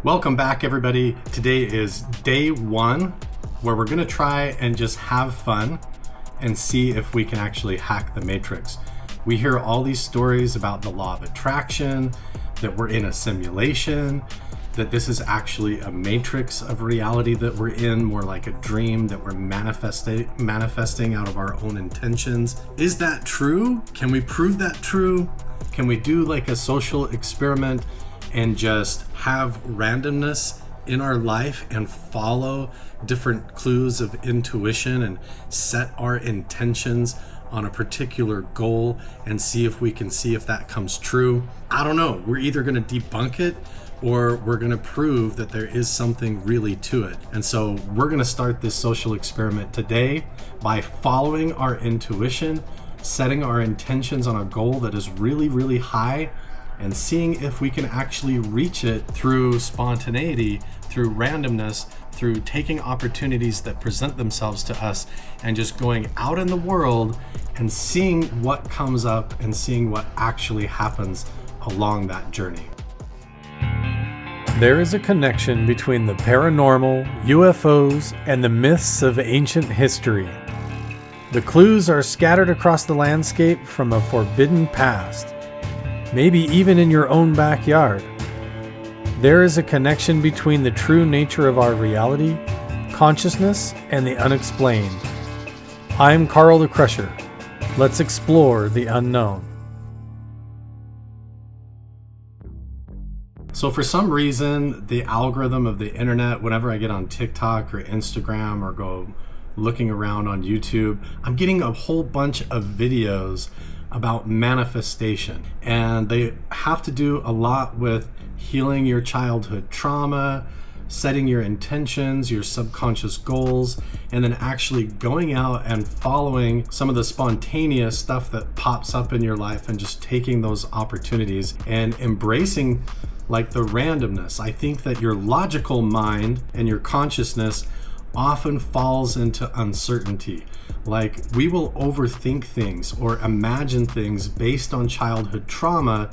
Welcome back, everybody. Today is day one where we're going to try and just have fun and see if we can actually hack the matrix. We hear all these stories about the law of attraction, that we're in a simulation, that this is actually a matrix of reality that we're in, more like a dream that we're manifesting out of our own intentions. Is that true? Can we prove that true? Can we do like a social experiment and just have randomness in our life and follow different clues of intuition and set our intentions on a particular goal and see if that comes true? I don't know. We're either going to debunk it or we're going to prove that there is something really to it. And so we're going to start this social experiment today by following our intuition, setting our intentions on a goal that is really, really high, and seeing if we can actually reach it through spontaneity, through randomness, through taking opportunities that present themselves to us and just going out in the world and seeing what comes up and seeing what actually happens along that journey. There is a connection between the paranormal, UFOs, and the myths of ancient history. The clues are scattered across the landscape from a forbidden past, maybe even in your own backyard. There is a connection between the true nature of our reality, consciousness, and the unexplained. I'm Carl the Crusher. Let's explore the unknown. So for some reason, the algorithm of the internet, whenever I get on TikTok or Instagram or go looking around on YouTube, I'm getting a whole bunch of videos about manifestation. And they have to do a lot with healing your childhood trauma, setting your intentions, your subconscious goals, and then actually going out and following some of the spontaneous stuff that pops up in your life and just taking those opportunities and embracing like the randomness. I think that your logical mind and your consciousness often falls into uncertainty. Like we will overthink things or imagine things based on childhood trauma,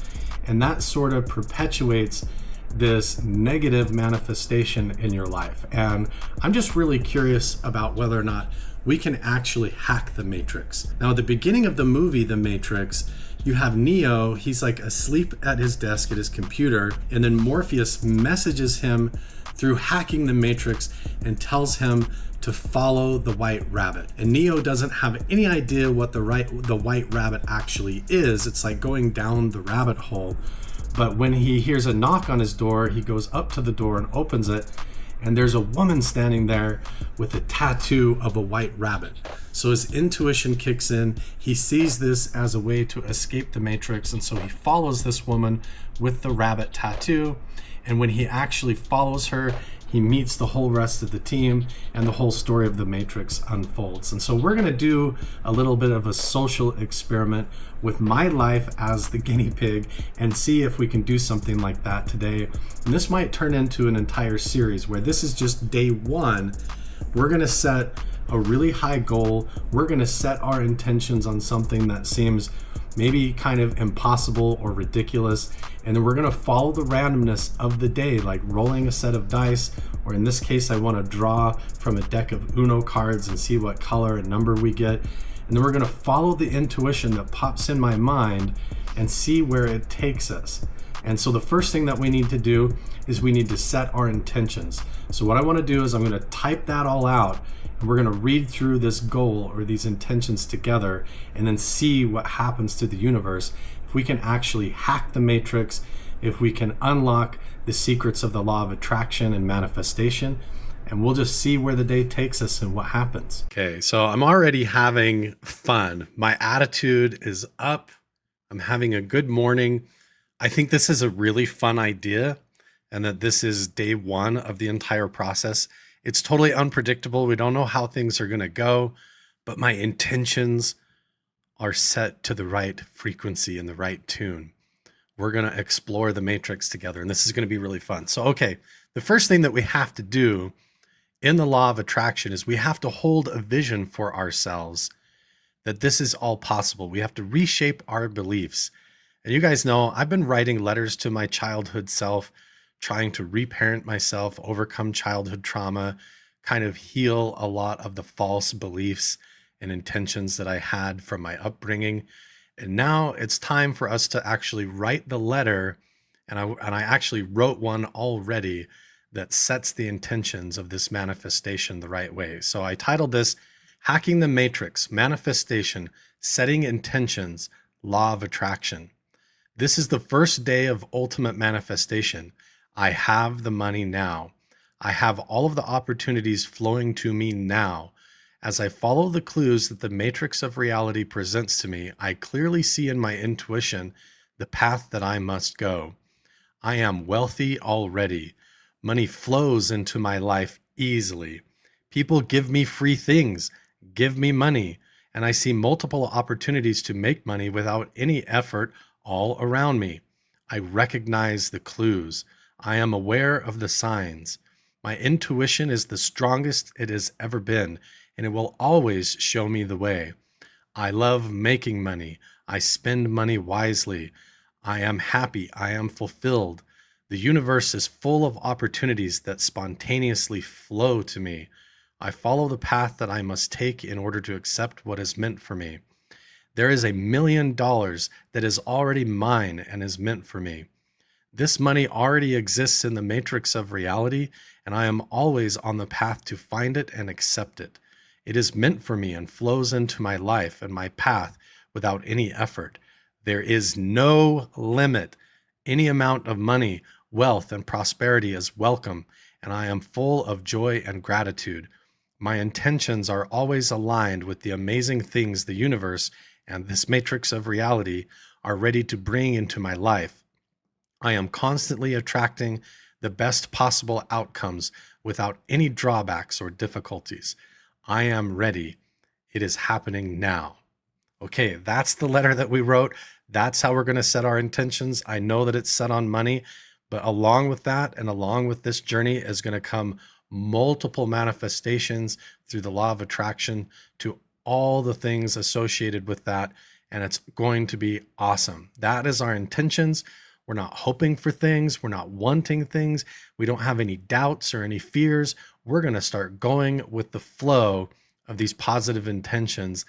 and that sort of perpetuates this negative manifestation in your life. And I'm just really curious about whether or not we can actually hack the matrix. Now, at the beginning of the movie, The Matrix, you have Neo, he's like asleep at his desk at his computer, and then Morpheus messages him through hacking the matrix and tells him to follow the white rabbit. And Neo doesn't have any idea what the white rabbit actually is. It's like going down the rabbit hole. But when he hears a knock on his door, he goes up to the door and opens it, and there's a woman standing there with a tattoo of a white rabbit. So his intuition kicks in. He sees this as a way to escape the matrix, and so he follows this woman with the rabbit tattoo. And when he actually follows her, he meets the whole rest of the team, and the whole story of the Matrix unfolds. And so we're going to do a little bit of a social experiment with my life as the guinea pig and see if we can do something like that today. And this might turn into an entire series where this is just day one. We're going to set a really high goal. We're going to set our intentions on something that seems maybe kind of impossible or ridiculous, and then we're going to follow the randomness of the day, like rolling a set of dice, or in this case I want to draw from a deck of Uno cards and see what color and number we get. And then we're going to follow the intuition that pops in my mind and see where it takes us. And so the first thing that we need to do is we need to set our intentions. So what I want to do is I'm going to type that all out, and we're going to read through this goal or these intentions together and then see what happens to the universe. If we can actually hack the matrix, if we can unlock the secrets of the law of attraction and manifestation, and we'll just see where the day takes us and what happens. Okay, so I'm already having fun. My attitude is up. I'm having a good morning. I think this is a really fun idea, and that this is day one of the entire process. It's totally unpredictable. We don't know how things are going to go, but my intentions are set to the right frequency and the right tune. We're going to explore the matrix together, and this is going to be really fun. So, okay, the first thing that we have to do in the law of attraction is we have to hold a vision for ourselves that this is all possible. We have to reshape our beliefs. And you guys know, I've been writing letters to my childhood self trying to reparent myself, overcome childhood trauma, kind of heal a lot of the false beliefs and intentions that I had from my upbringing. And now it's time for us to actually write the letter. And I actually wrote one already that sets the intentions of this manifestation the right way. So I titled this Hacking the Matrix, Manifestation, Setting Intentions, Law of Attraction. This is the first day of ultimate manifestation. I have the money now. I have all of the opportunities flowing to me now. As I follow the clues that the matrix of reality presents to me, I clearly see in my intuition the path that I must go. I am wealthy already. Money flows into my life easily. People give me free things, give me money, and I see multiple opportunities to make money without any effort all around me. I recognize the clues. I am aware of the signs. My intuition is the strongest it has ever been, and it will always show me the way. I love making money. I spend money wisely. I am happy. I am fulfilled. The universe is full of opportunities that spontaneously flow to me. I follow the path that I must take in order to accept what is meant for me. There is $1 million that is already mine and is meant for me. This money already exists in the matrix of reality, and I am always on the path to find it and accept it. It is meant for me and flows into my life and my path without any effort. There is no limit. Any amount of money, wealth, and prosperity is welcome, and I am full of joy and gratitude. My intentions are always aligned with the amazing things the universe and this matrix of reality are ready to bring into my life. I am constantly attracting the best possible outcomes without any drawbacks or difficulties. I am ready. It is happening now. Okay, that's the letter that we wrote. That's how we're going to set our intentions. I know that it's set on money, but along with that and along with this journey is going to come multiple manifestations through the law of attraction to all the things associated with that. And it's going to be awesome. That is our intentions. We're not hoping for things. We're not wanting things. We don't have any doubts or any fears. We're going to start going with the flow of these positive intentions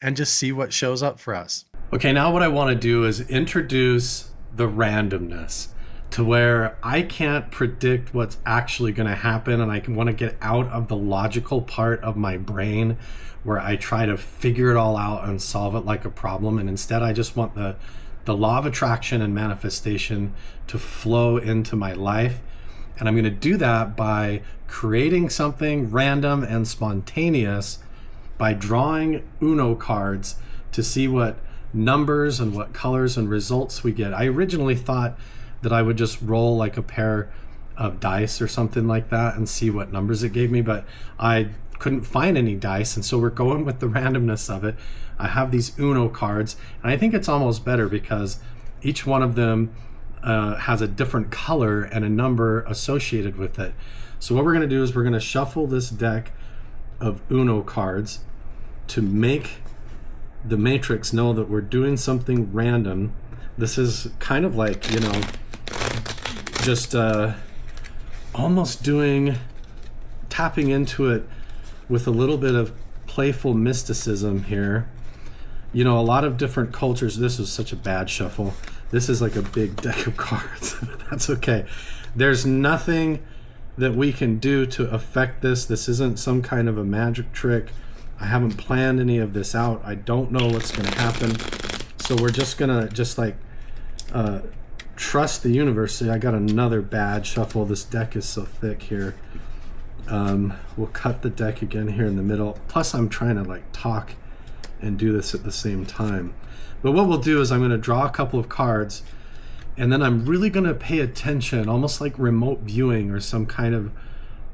and just see what shows up for us. Okay, now what I want to do is introduce the randomness to where I can't predict what's actually going to happen, and I want to get out of the logical part of my brain where I try to figure it all out and solve it like a problem. And instead, I just want the law of attraction and manifestation to flow into my life. And I'm going to do that by creating something random and spontaneous by drawing Uno cards to see what numbers and what colors and results we get. I originally thought that I would just roll like a pair of dice or something like that and see what numbers it gave me, but I couldn't find any dice, and so we're going with the randomness of it. I have these Uno cards, and I think it's almost better because each one of them has a different color and a number associated with it. So what we're going to do is we're going to shuffle this deck of Uno cards to make the matrix know that we're doing something random. This is kind of like, just almost tapping into it with a little bit of playful mysticism here. A lot of different cultures, this is such a bad shuffle. This is like a big deck of cards, but that's okay. There's nothing that we can do to affect this. This isn't some kind of a magic trick. I haven't planned any of this out. I don't know what's going to happen. So we're just going to trust the universe. See, I got another bad shuffle. This deck is so thick here. We'll cut the deck again here in the middle. Plus, I'm trying to talk and do this at the same time. But what we'll do is I'm going to draw a couple of cards, and then I'm really going to pay attention, almost like remote viewing or some kind of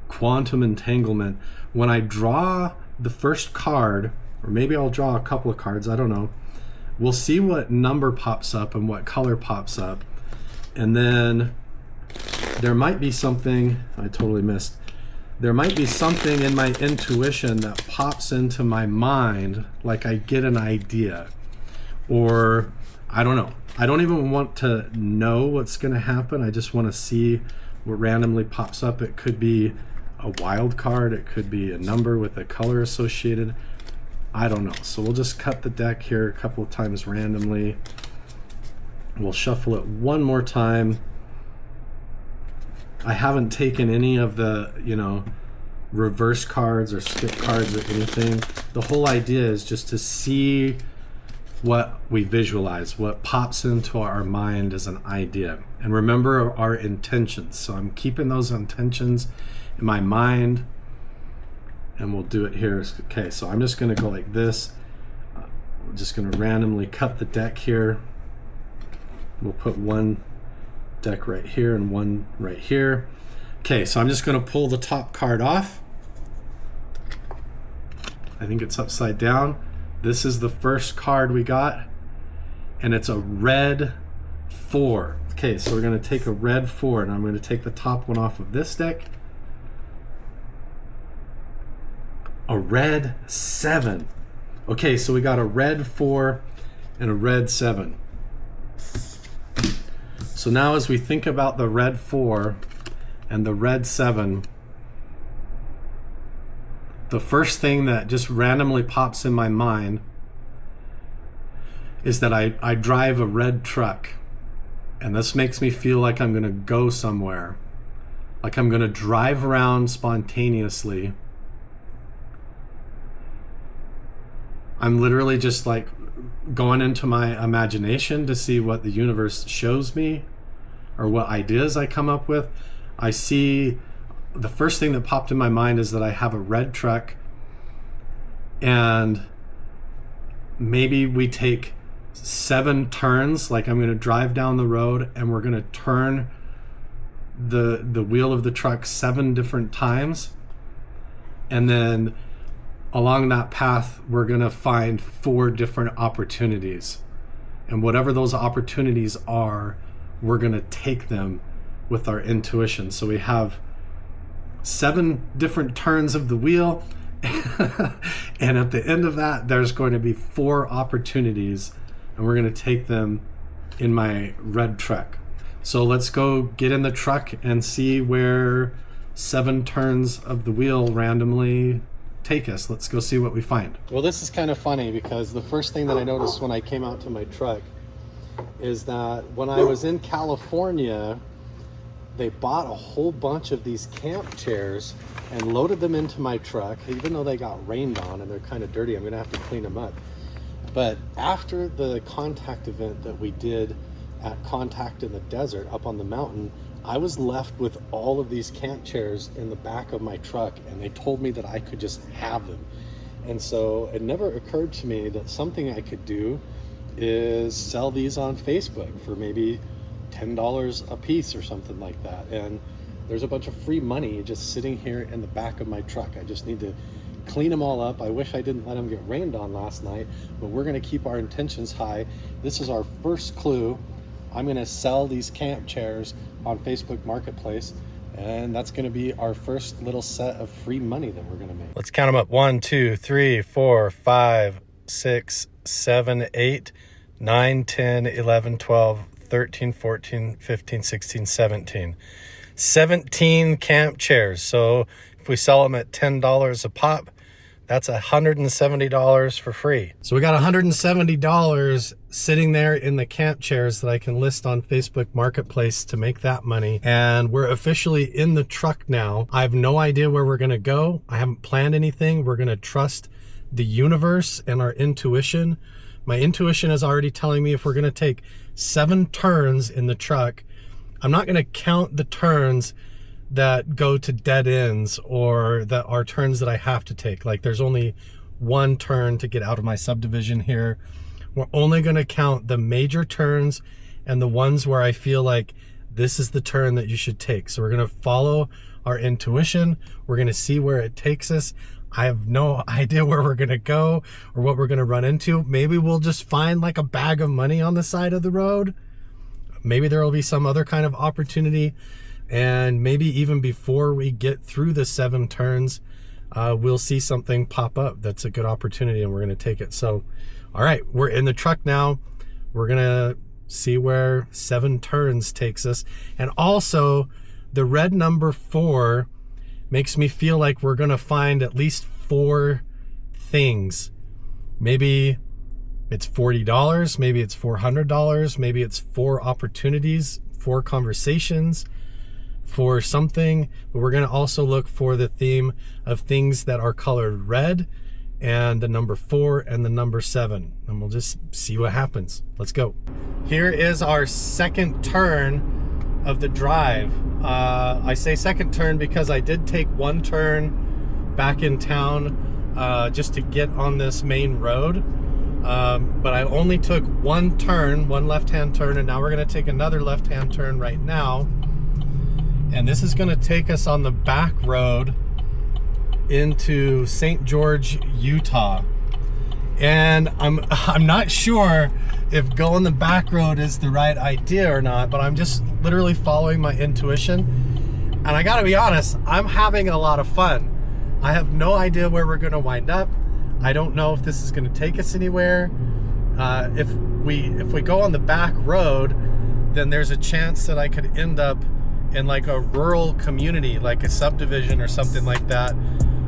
quantum entanglement. When I draw the first card, or maybe I'll draw a couple of cards, I don't know. We'll see what number pops up and what color pops up. And then there might be something, I totally missed. There might be something in my intuition that pops into my mind, like I get an idea. Or, I don't know. I don't even want to know what's going to happen. I just want to see what randomly pops up. It could be a wild card, it could be a number with a color associated. I don't know. So we'll just cut the deck here a couple of times randomly. We'll shuffle it one more time. I haven't taken any of the, reverse cards or skip cards or anything. The whole idea is just to see what we visualize, what pops into our mind as an idea. And remember our intentions. So I'm keeping those intentions in my mind, and we'll do it here. Okay, so I'm just gonna go like this. I'm just gonna randomly cut the deck here. We'll put one deck right here and one right here. Okay, so I'm just gonna pull the top card off. I think it's upside down. This is the first card we got, and it's a red 4. Okay, so we're gonna take a red 4, and I'm gonna take the top one off of this deck. A red 7. Okay, so we got a red 4 and a red 7. So now as we think about the red 4 and the red 7, the first thing that just randomly pops in my mind is that I drive a red truck, and this makes me feel like I'm gonna go somewhere, like I'm gonna drive around spontaneously. I'm literally just like going into my imagination to see what the universe shows me or what ideas I come up with. I see, the first thing that popped in my mind is that I have a red truck, and maybe we take 7 turns, like I'm going to drive down the road and we're going to turn the wheel of the truck 7 different times, and then along that path we're going to find 4 different opportunities, and whatever those opportunities are, we're going to take them with our intuition. So we have 7 different turns of the wheel, and at the end of that there's going to be 4 opportunities, and we're going to take them in my red truck. So let's go get in the truck and see where 7 turns of the wheel randomly take us. Let's go see what we find. Well, this is kind of funny because the first thing that I noticed when I came out to my truck is that when I was in California, they bought a whole bunch of these camp chairs and loaded them into my truck, even though they got rained on and they're kind of dirty. I'm gonna have to clean them up. But after the contact event that we did at Contact in the Desert up on the mountain, I was left with all of these camp chairs in the back of my truck, and they told me that I could just have them. And so it never occurred to me that something I could do is sell these on Facebook for maybe $10 a piece or something like that. And there's a bunch of free money just sitting here in the back of my truck. I just need to clean them all up. I wish I didn't let them get rained on last night, but we're gonna keep our intentions high. This is our first clue. I'm gonna sell these camp chairs on Facebook Marketplace, and that's gonna be our first little set of free money that we're gonna make. Let's count them up. 1, 2, 3, 4, 5, 6, 7, 8, 9, 10, 11, 12, 13, 14, 15, 16, 17. 17 camp chairs. So if we sell them at $10 a pop, that's $170 for free. So we got $170 sitting there in the camp chairs that I can list on Facebook Marketplace to make that money. And we're officially in the truck now. I have no idea where we're gonna go. I haven't planned anything. We're gonna trust the universe and our intuition. My intuition is already telling me if we're gonna take 7 turns in the truck, I'm not gonna count the turns that go to dead ends or that are turns that I have to take. Like there's only 1 turn to get out of my subdivision here. We're only gonna count the major turns and the ones where I feel like this is the turn that you should take. So we're gonna follow our intuition. We're gonna see where it takes us. I have no idea where we're gonna go or what we're gonna run into. Maybe we'll just find like a bag of money on the side of the road. Maybe there will be some other kind of opportunity. And maybe even before we get through the 7 turns, we'll see something pop up that's a good opportunity and we're gonna take it. So, all right, we're in the truck now. We're gonna see where 7 turns takes us. And also, The red number 4 makes me feel like we're gonna find at least 4 things. Maybe it's $40, maybe it's $400, maybe it's 4 opportunities, 4 conversations, for something. But we're gonna also look for the theme of things that are colored red, and the number 4 and the number 7, and we'll just see what happens. Let's go. Here is our second turn of the drive. I say second turn because I did take one turn back in town just to get on this main road, but I only took one turn, one left-hand turn, and now we're gonna take another left-hand turn right now, and this is gonna take us on the back road into St. George, Utah. And I'm not sure if going the back road is the right idea or not, but I'm just literally following my intuition. And I gotta be honest, I'm having a lot of fun. I have no idea where we're gonna wind up. I don't know if this is gonna take us anywhere. If we go on the back road, then there's a chance that I could end up in like a rural community, like a subdivision or something like that.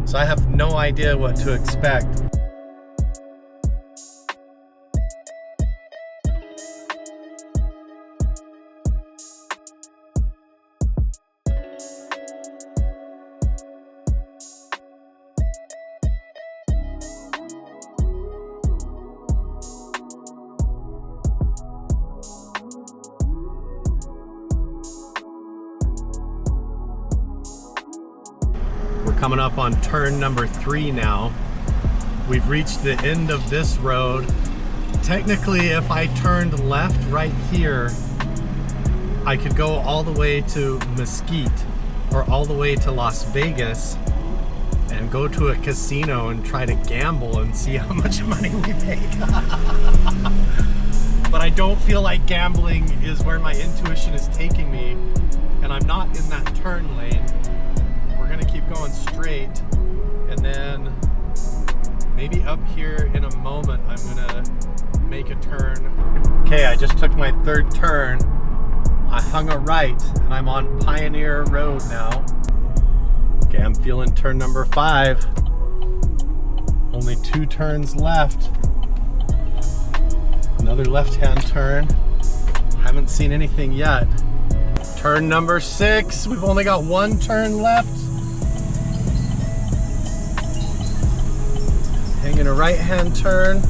So I have no idea what to expect. Coming up on turn number 3 now. We've reached the end of this road. Technically, if I turned left right here, I could go all the way to Mesquite or all the way to Las Vegas and go to a casino and try to gamble and see how much money we make. But I don't feel like gambling is where my intuition is taking me, and I'm not in that turn lane. We're gonna keep going straight, and then maybe up here in a moment I'm gonna make a turn. Okay, I just took my third turn. I hung a right and I'm on Pioneer Road now. Okay, I'm feeling turn number 5. Only 2 turns left. Another left-hand turn. Haven't seen anything yet. Turn number 6. We've only got 1 turn left. Hanging a right-hand turn.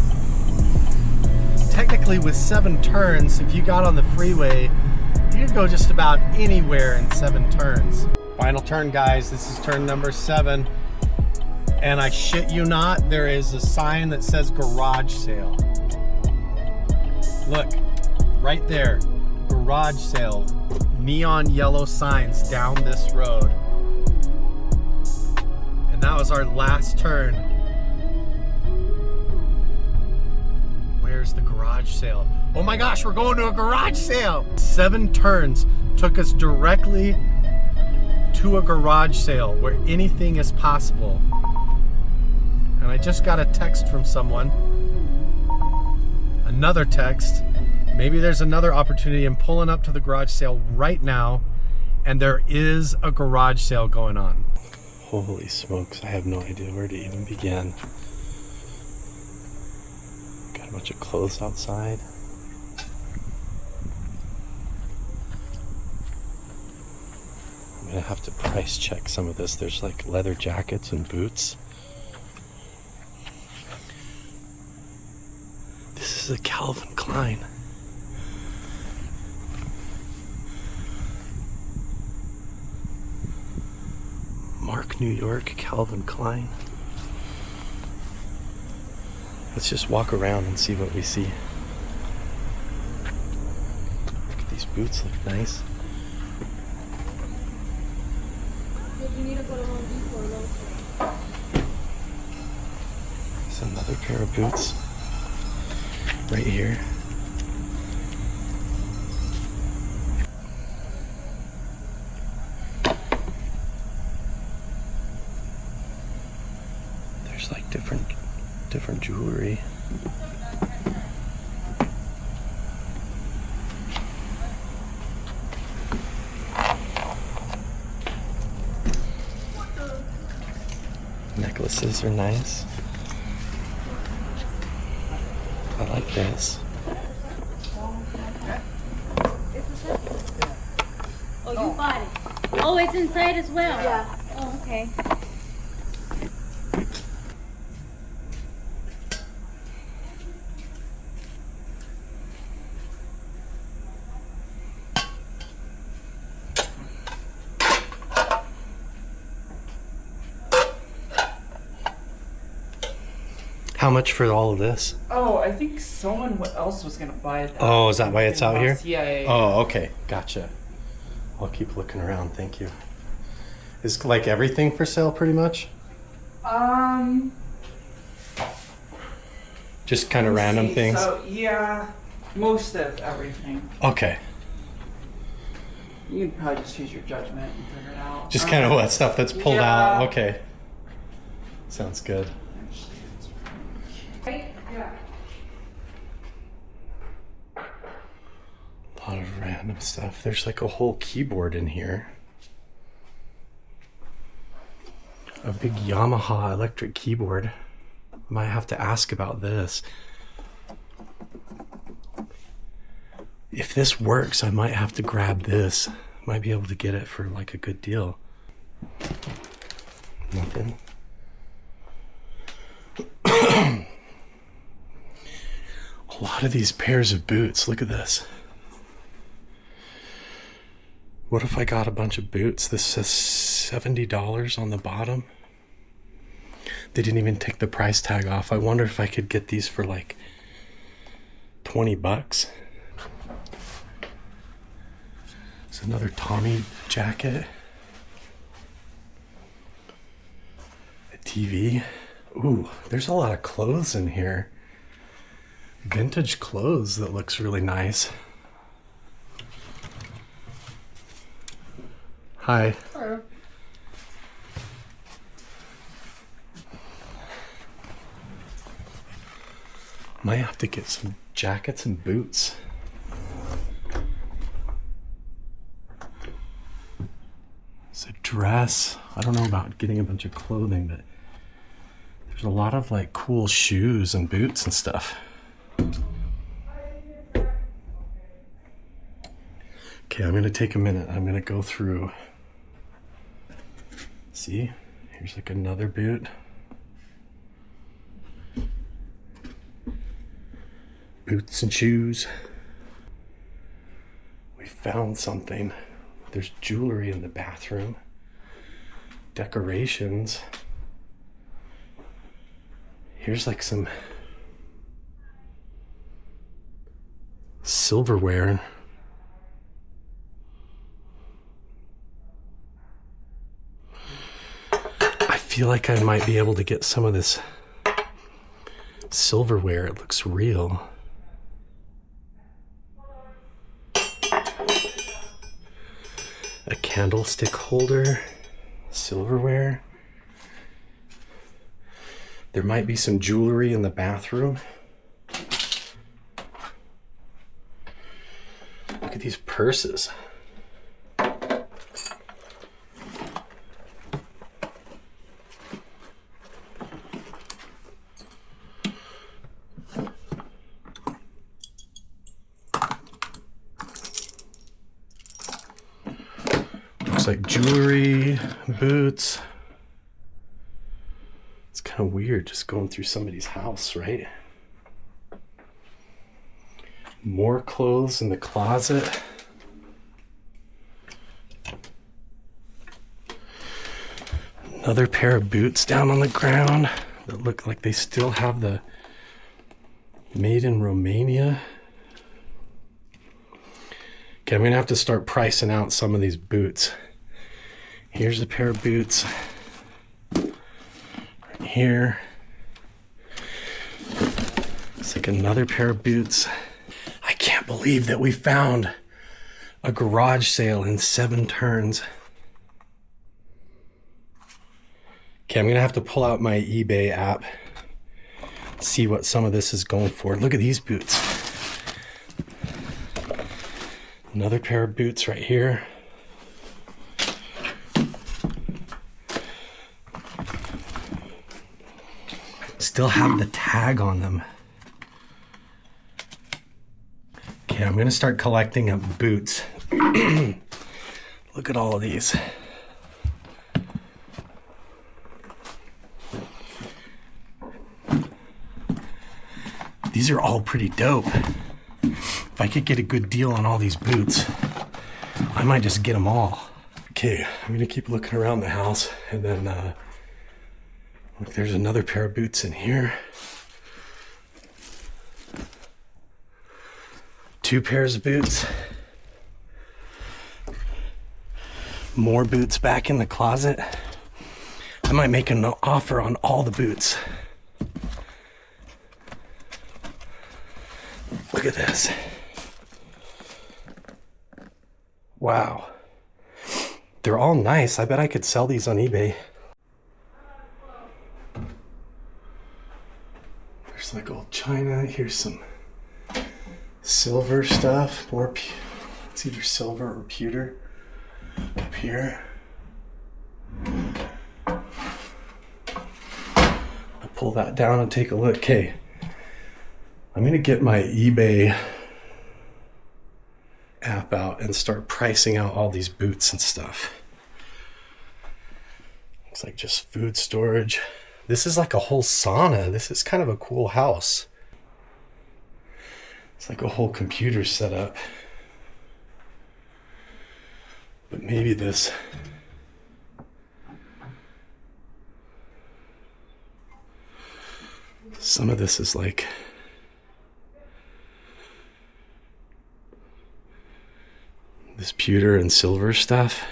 Technically with 7 turns, if you got on the freeway, you could go just about anywhere in 7 turns. Final turn, guys. This is turn number 7. And I shit you not, there is a sign that says garage sale. Look, right there, garage sale. Neon yellow signs down this road. And that was our last turn. Where's the garage sale? Oh my gosh, we're going to a garage sale! 7 turns took us directly to a garage sale where anything is possible. And I just got a text from someone. Another text. Maybe there's another opportunity. I'm pulling up to the garage sale right now, and there is a garage sale going on. Holy smokes, I have no idea where to even begin. Got a bunch of clothes outside. I'm gonna have to price check some of this. There's like leather jackets and boots. This is a Calvin Klein. Mark, New York, Calvin Klein. Let's just walk around and see what we see. Look at these boots, look nice. There's another pair of boots right here. There's like different jewelry. Necklaces are nice. I like this. Oh, you bought it. Oh, it's inside as well? Yeah. Oh, okay. How much for all of this? Oh, I think someone else was gonna buy it. Oh, is that why it's out here? Yeah. Oh, okay. Gotcha. I'll keep looking around. Thank you. Is like everything for sale pretty much? Just kind of random things? So, yeah, most of everything. Okay. You can probably just use your judgment and figure it out. Just kind of what stuff that's pulled Yeah. out. Okay. Sounds good. Yeah. A lot of random stuff. There's like a whole keyboard in here. A big Yamaha electric keyboard. Might have to ask about this. If this works, I might have to grab this. Might be able to get it for like a good deal. Nothing. A lot of these pairs of boots. Look at this. What if I got a bunch of boots? This says $70 on the bottom. They didn't even take the price tag off. I wonder if I could get these for like 20 bucks. It's another Tommy jacket. A TV. Ooh, there's a lot of clothes in here. Vintage clothes that looks really nice. Hi. Hello. Might have to get some jackets and boots. It's a dress. I don't know about getting a bunch of clothing, but there's a lot of like cool shoes and boots and stuff. Okay, I'm gonna take a minute. I'm gonna go through. See, here's like another boot. Boots and shoes. We found something. There's jewelry in the bathroom. Decorations. Here's like some silverware. I feel like I might be able to get some of this silverware. It looks real. A candlestick holder, silverware. There might be some jewelry in the bathroom. Look at these purses. Like jewelry, boots. It's kind of weird just going through somebody's house, right? More clothes in the closet. Another pair of boots down on the ground that look like they still have the made in Romania. Okay, I'm gonna have to start pricing out some of these boots. Here's a pair of boots. Right here. It's like another pair of boots. I can't believe that we found a garage sale in 7 turns. Okay, I'm gonna have to pull out my eBay app, see what some of this is going for. Look at these boots. Another pair of boots right here. Still have the tag on them. Okay, I'm gonna start collecting up boots. Look at all of these. These are all pretty dope. If I could get a good deal on all these boots, I might just get them all. Okay, I'm gonna keep looking around the house, and then look, there's another pair of boots in here. 2 pairs of boots. More boots back in the closet. I might make an offer on all the boots. Look at this. Wow. They're all nice. I bet I could sell these on eBay. There's like old china. Here's some silver stuff. More, it's either silver or pewter up here. I'll pull that down and take a look. Okay. I'm gonna get my eBay app out and start pricing out all these boots and stuff. Looks like just food storage. This is like a whole sauna. This is kind of a cool house. It's like a whole computer setup. But maybe this. Some of this is like this pewter and silver stuff.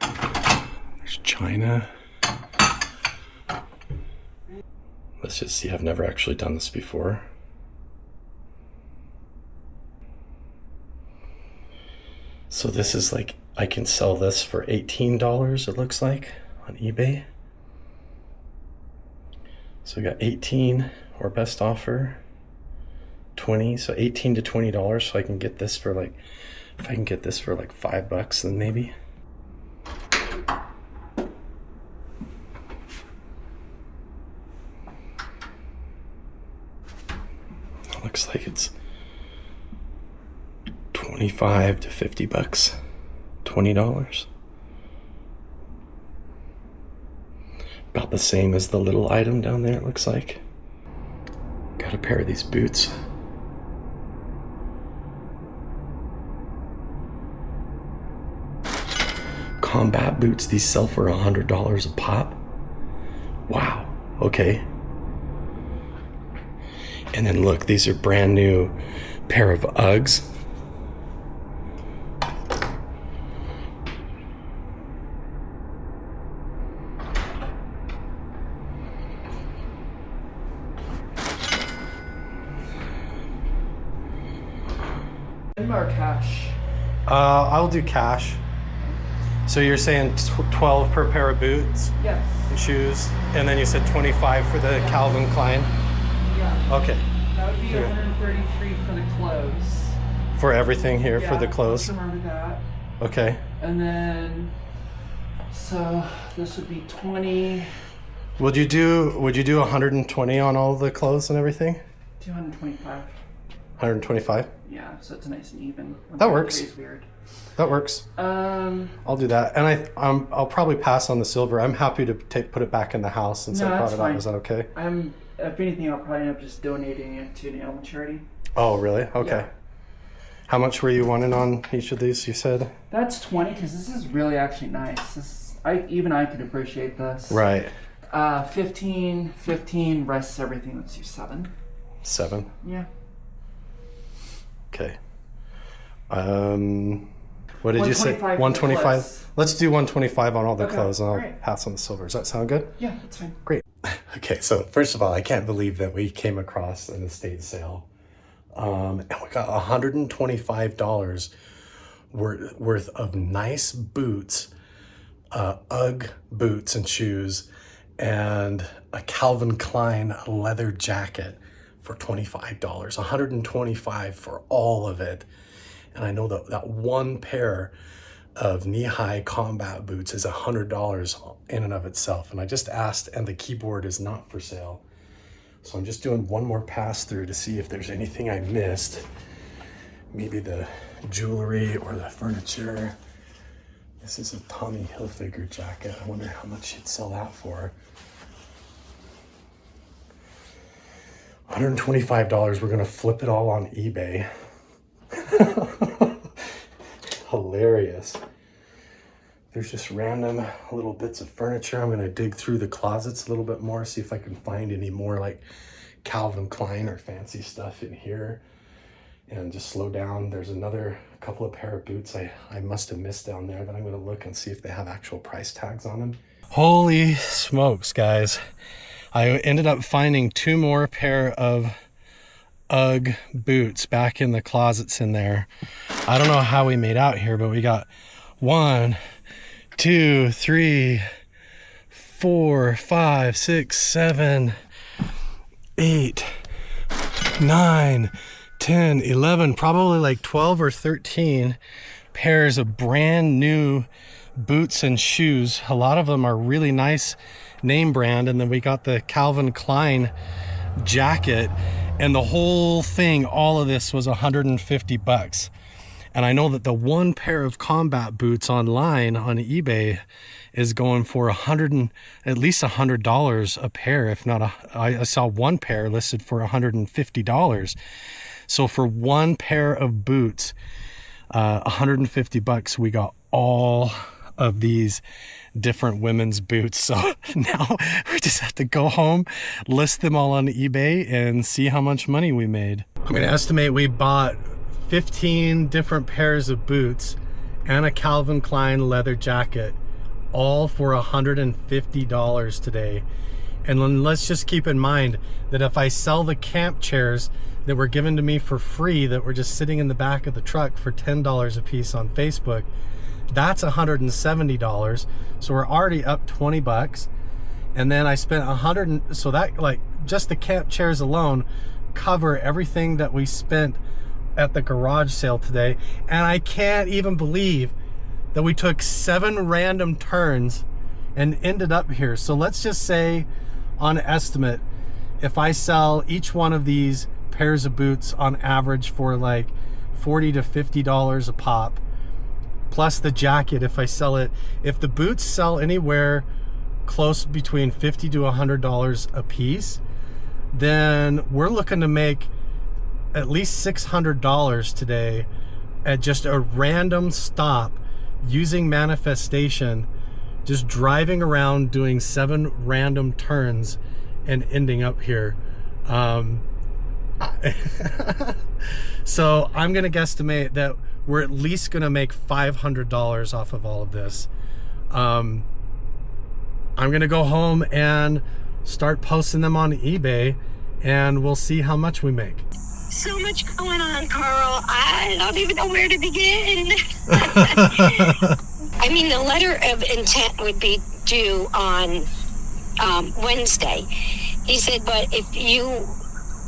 There's china. Let's just see. I've never actually done this before. So this is like, I can sell this for $18, it looks like, on eBay. So we got 18 or best offer. 20, so 18 to $20, so I can get this for like, if I can get this for like $5, then maybe. Looks like it's 25 to $50, $20. About the same as the little item down there, it looks like. Got a pair of these boots. Combat boots, these sell for $100 a pop. Wow, okay. And then look, these are brand new pair of Uggs. Or cash? I'll do cash. So you're saying 12 per pair of boots Yes. and shoes, and then you said 25 for the Calvin Klein? Yeah. Okay. That would be Yeah. 133 for the clothes. For everything here, for the Yeah, clothes? remember that. Okay. And then, so this would be 20, Would you do 120 on all the clothes and everything? 225. 125? Yeah, so it's nice and even. That works. 133 is weird. That works. I'll do that. And I'll probably pass on the silver. I'm happy to put it back in the house since No, I brought that's it fine. out. Is that okay? If anything, I'll probably end up just donating it to an animal charity. Oh, really? Okay. Yeah. How much were you wanting on each of these, you said? That's 20, because this is really actually nice. Even I could appreciate this. Right. 15, rest everything. Let's do 7. 7. Yeah. Okay. What did you say? 125 for the 125? clothes. Let's do 125 on all the Okay, clothes, and I'll alright. pass on the silver. Does that sound good? Yeah, that's fine. Great. Okay, so first of all, I can't believe that we came across an estate sale. And we got $125 worth of nice boots, Ugg boots and shoes, and a Calvin Klein leather jacket for $25. $125 for all of it. And I know that one pair of knee-high combat boots is $100 in and of itself. And I just asked, and the keyboard is not for sale. So I'm just doing one more pass through to see if there's anything I missed. Maybe the jewelry or the furniture. This is a Tommy Hilfiger jacket. I wonder how much she'd sell that for. $125. We're gonna flip it all on eBay. Hilarious. There's just random little bits of furniture. I'm gonna dig through the closets a little bit more, see if I can find any more like Calvin Klein or fancy stuff in here. And just slow down. There's another couple of pair of boots I must have missed down there that I'm gonna look and see if they have actual price tags on them. Holy smokes, guys. I ended up finding 2 more pair of UGG boots back in the closets in there. I don't know how we made out here, but we got 1, 2, 3, 4, 5, 6, 7, 8, 9, 10, 11, probably like 12 or 13 pairs of brand new boots and shoes. A lot of them are really nice name brand, and then we got the Calvin Klein jacket, and the whole thing, all of this was $150. And I know that the one pair of combat boots online on eBay is going for at least $100 a pair, if not I saw one pair listed for $150. So for one pair of boots, $150, we got all of these different women's boots. So now we just have to go home, list them all on eBay, and see how much money we made. I'm gonna estimate we bought 15 different pairs of boots and a Calvin Klein leather jacket, all for $150 today. And then let's just keep in mind that if I sell the camp chairs that were given to me for free, that were just sitting in the back of the truck for $10 a piece on Facebook, that's $170. So we're already up $20. And then I spent so that, like, just the camp chairs alone cover everything that we spent at the garage sale today. And I can't even believe that we took 7 random turns and ended up here. So let's just say, on estimate, if I sell each one of these pairs of boots on average for like $40 to $50 a pop, plus the jacket, if I sell it, if the boots sell anywhere close between $50 to $100 a piece, then we're looking to make at least $600 today at just a random stop using manifestation, just driving around doing 7 random turns and ending up here. So I'm gonna guesstimate that we're at least gonna make $500 off of all of this. I'm gonna go home and start posting them on eBay, and we'll see how much we make. So much going on, Carl. I don't even know where to begin. I mean, the letter of intent would be due on Wednesday. He said, but if you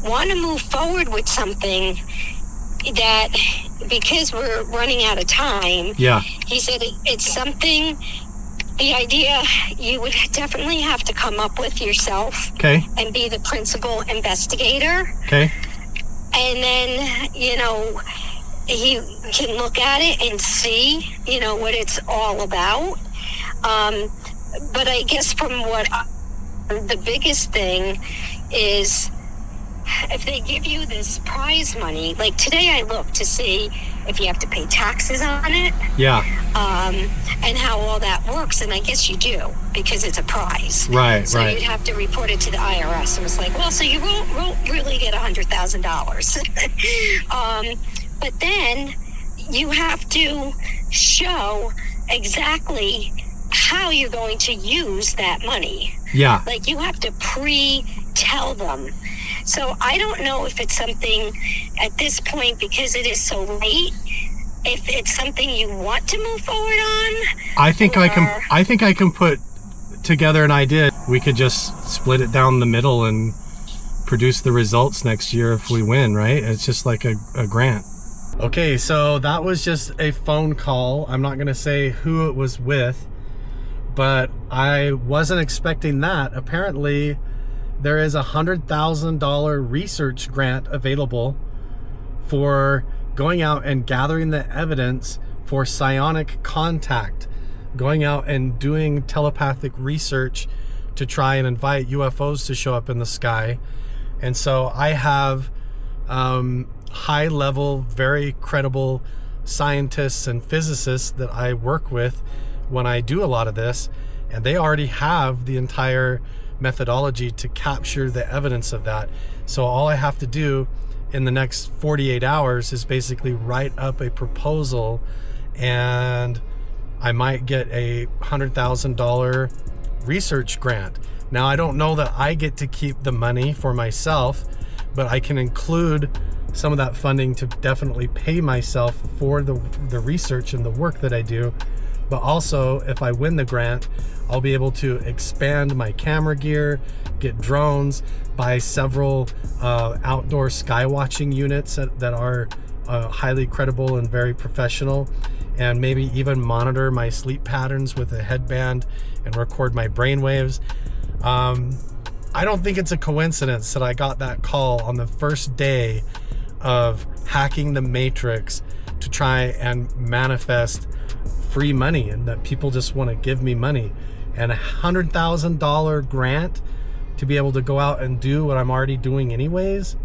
want to move forward with something that, because we're running out of time, Yeah. he said it's something, the idea you would definitely have to come up with yourself. Okay. And be the principal investigator. Okay. And then, you know, he can look at it and see, you know, what it's all about. But I guess from what the biggest thing is, if they give you this prize money, like today I looked to see if you have to pay taxes on it. Yeah. And how all that works. And I guess you do, because it's a prize. Right, so right. You'd have to report it to the IRS. And it's like, well, so you won't really get $100,000. But then you have to show exactly how you're going to use that money. Yeah. Like, you have to pre-tell them. So I don't know if it's something at this point, because it is so late, if it's something you want to move forward on. I think I can put together an idea. We could just split it down the middle and produce the results next year if we win, right? It's just like a grant. Okay, so that was just a phone call. I'm not gonna say who it was with, but I wasn't expecting that. Apparently, there is a $100,000 research grant available for going out and gathering the evidence for psionic contact, going out and doing telepathic research to try and invite UFOs to show up in the sky. And so I have high level, very credible scientists and physicists that I work with when I do a lot of this, and they already have the entire methodology to capture the evidence of that. So all I have to do in the next 48 hours is basically write up a proposal, and I might get a $100,000 research grant. Now, I don't know that I get to keep the money for myself, but I can include some of that funding to definitely pay myself for the research and the work that I do. But also, if I win the grant, I'll be able to expand my camera gear, get drones, buy several outdoor sky watching units that are highly credible and very professional, and maybe even monitor my sleep patterns with a headband and record my brain waves. I don't think it's a coincidence that I got that call on the first day of hacking the Matrix to try and manifest free money, and that people just want to give me money. And a $100,000 grant to be able to go out and do what I'm already doing anyways,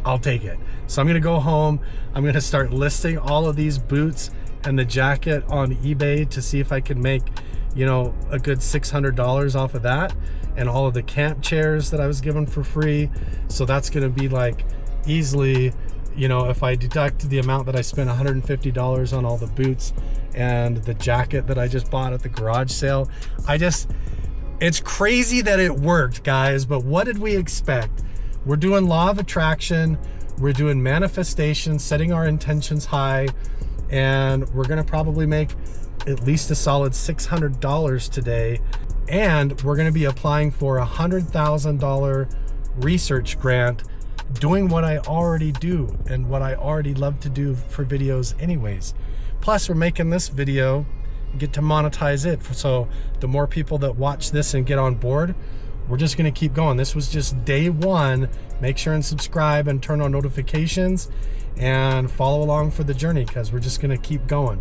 I'll take it. So I'm gonna go home, I'm gonna start listing all of these boots and the jacket on eBay to see if I can make, you know, a good $600 off of that, and all of the camp chairs that I was given for free. So that's gonna be like easily, you know, if I deduct the amount that I spent, $150 on all the boots and the jacket that I just bought at the garage sale. It's crazy that it worked, guys, but what did we expect? We're doing law of attraction, we're doing manifestation, setting our intentions high, and we're gonna probably make at least a solid $600 today. And we're gonna be applying for a $100,000 research grant, doing what I already do and what I already love to do for videos anyways. Plus, we're making this video, get to monetize it. So the more people that watch this and get on board, we're just gonna keep going. This was just day one. Make sure and subscribe and turn on notifications and follow along for the journey, because we're just gonna keep going.